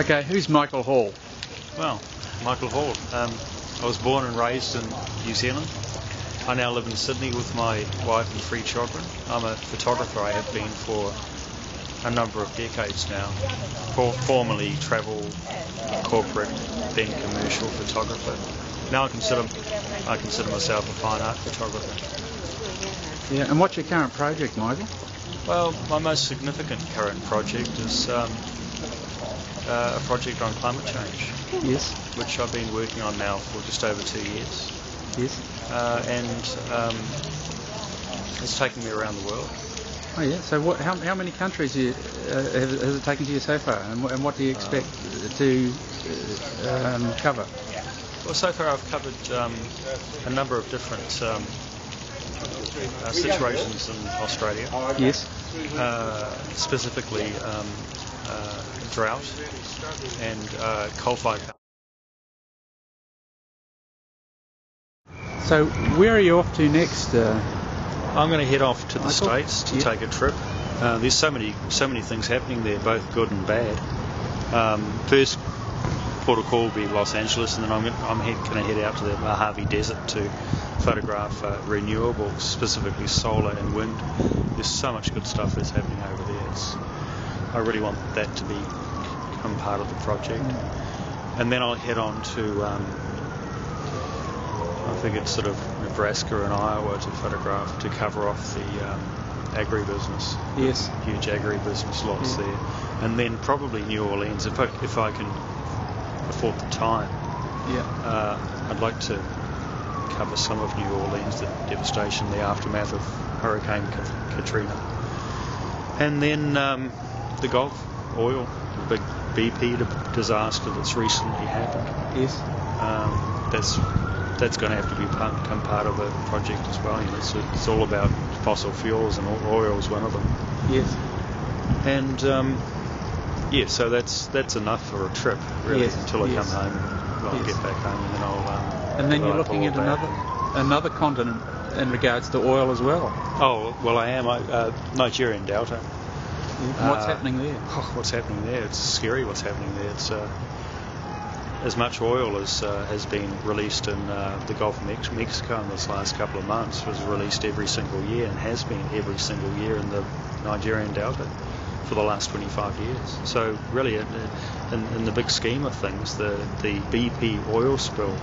Okay, who's Michael Hall? Well, Michael Hall. I was born and raised in New Zealand. I now live in Sydney with my wife and 3 children. I'm a photographer. I have been for a number of decades now. Formerly travel, corporate, then commercial photographer. Now I consider myself a fine art photographer. Yeah, and what's your current project, Michael? Well, my most significant current project is a project on climate change. Yes. Which I've been working on now for just over 2 years. Yes. And it's taken me around the world. Oh yeah. So how many countries has it taken to you so far, and what do you expect to cover? Well, so far I've covered a number of different situations in Australia. Yes. Specifically drought and coal-fired. So where are you off to next? I'm going to head off to the Michael? States to take a trip. There's so many things happening there, both good and bad. First port of call will be Los Angeles, and then I'm going to head out to the Mojave Desert to photograph renewables, specifically solar and wind. There's so much good stuff that's happening over there. I really want that to become part of the project. And then I'll head on to I think it's sort of Nebraska and Iowa to cover off the agribusiness. Yes. Huge agribusiness lots there. And then probably New Orleans, if I can afford the time. Yeah. I'd like to cover some of New Orleans, the devastation, the aftermath of Hurricane Katrina. And then the Gulf oil, the big BP disaster that's recently happened. Yes. That's going to have to become part of the project as well. You know, it's all about fossil fuels, and oil is one of them. Yes. And so that's enough for a trip, really, Yes. until I Yes. come home. I'll get back home, and then I'll. And then you're looking at another continent in regards to oil as well. Oh well, I am. Nigerian Delta. What's happening there? What's happening there? It's scary. What's happening there? It's as much oil as has been released in the Gulf of Mexico in this last couple of months was released every single year, and has been every single year in the Nigerian Delta for the last 25 years. So really, in the big scheme of things, the BP oil spill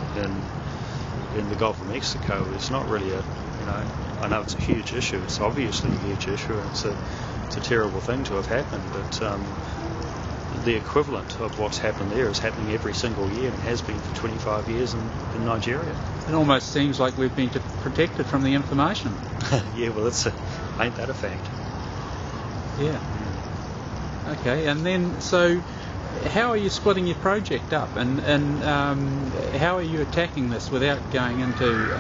in the Gulf of Mexico is not really I know it's a huge issue. It's obviously a huge issue, and it's a terrible thing to have happened, but the equivalent of what's happened there is happening every single year, and has been for 25 years in Nigeria. It almost seems like we've been protected from the information. Yeah, well, ain't that a fact? Yeah. Okay, and then so how are you splitting your project up, and how are you attacking this without going into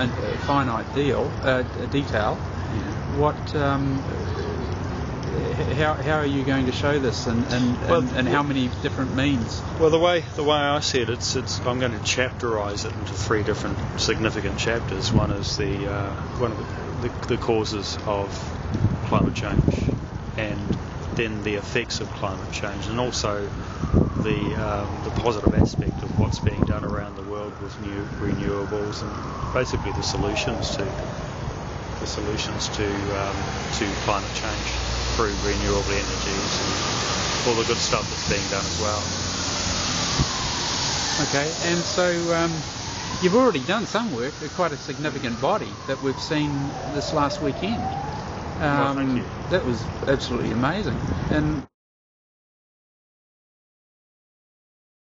finite detail? Yeah. What? How are you going to show this, and how many different means? Well, the way I see it, I'm going to chapterize it into 3 different significant chapters. One is the causes of climate change, and then the effects of climate change, and also the positive aspect of what's being done around the world with new renewables, and basically the solutions to climate change through renewable energies and all the good stuff that's being done as well. Okay, and so you've already done some work, quite a significant body that we've seen this last weekend. Well, thank you. That was absolutely amazing. And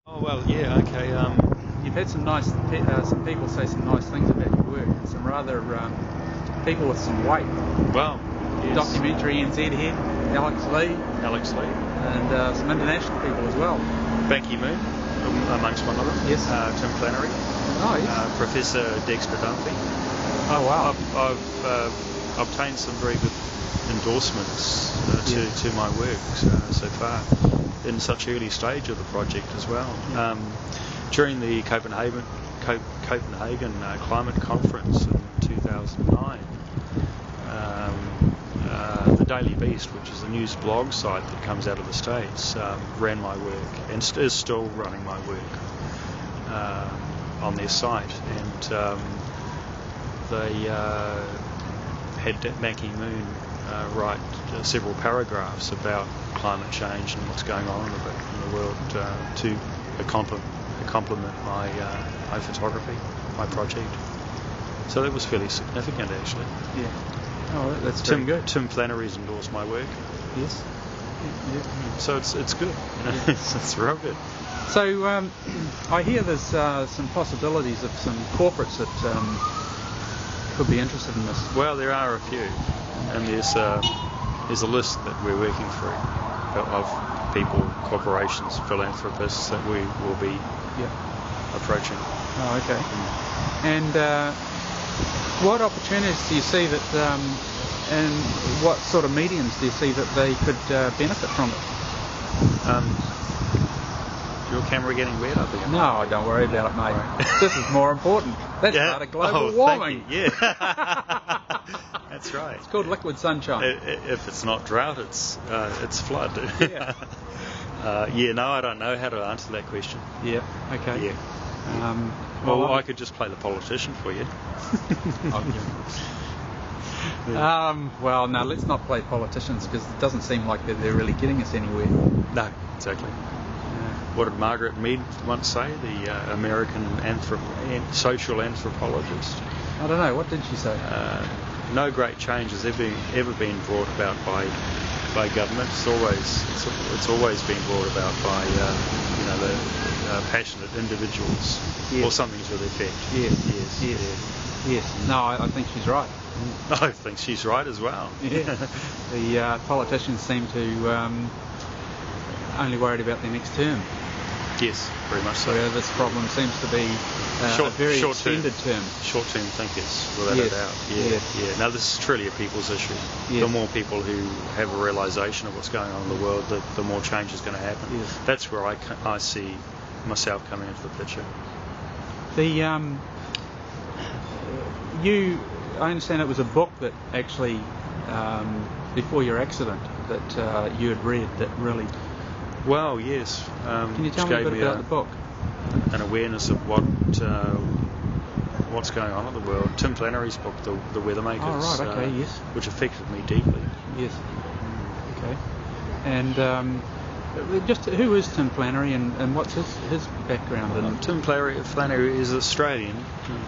Oh well, yeah, okay. you've had some people say some nice things about your work, and some rather people with some weight. Well, yes. Documentary NZ head, Alex Lee, and some international people as well. Ban Ki-moon, amongst one of them. Yes. Tim Flannery. Oh yes. Professor Dexter Dunphy. Oh wow. I've obtained some very good endorsements to my work so far, in such early stage of the project as well. During the Copenhagen Climate Conference in 2009, the Daily Beast, which is a news blog site that comes out of the States, ran my work and is still running my work on their site, and they had Mackie Moon write several paragraphs about climate change and what's going on in the world to complement my photography, my project. So that was fairly significant, actually. Yeah. Oh, that's very good. Tim Flannery's endorsed my work. Yes. Yeah. So it's good. Yeah. It's real good. So I hear there's some possibilities of some corporates that could be interested in this. Well, there are a few, and there's a list that we're working through of people, corporations, philanthropists that we will be approaching. Oh, okay. And what opportunities do you see that, and what sort of mediums do you see that they could benefit from it? Your camera getting wet, I think. No, don't worry about it, mate. Right. This is more important. That's part of global warming. Thank you. Yeah. That's right. It's called liquid sunshine. If it's not drought, it's flood. Yeah. No, I don't know how to answer that question. Yeah. Okay. Yeah. Well, I could just play the politician for you. Well, no, let's not play politicians, because it doesn't seem like they're really getting us anywhere. No, exactly. What did Margaret Mead once say, the American social anthropologist? I don't know, what did she say? No great change has ever been brought about by government. It's always been brought about by the passionate individuals, or something to the effect. Yes. No, I think she's right. I think she's right as well. Yeah. The politicians seem to only worried about their next term. Yes, very much so. Where this problem seems to be a very extended term. Short-term thinkers, without a doubt. Yeah. Now, this is truly a people's issue. Yes. The more people who have a realisation of what's going on in the world, the more change is going to happen. Yes. That's where I see myself coming into the picture. I understand it was a book that actually, before your accident, that you had read that really... Well, yes. Can you tell me a bit about the book? An awareness of what's going on in the world. Tim Flannery's book, The Weathermakers. Oh, right, okay, yes. Which affected me deeply. Yes. Okay. And just who is Tim Flannery, and what's his background? Tim Flannery is Australian.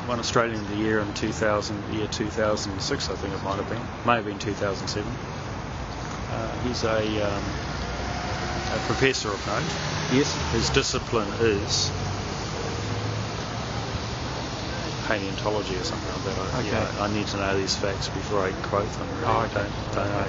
Won Australian of the Year in 2006, I think it might have been. May have been 2007. He's a professor of note. Yes. His discipline is paleontology or something like that. Okay. I need to know these facts before I quote them. Really. Oh, okay. Don't know.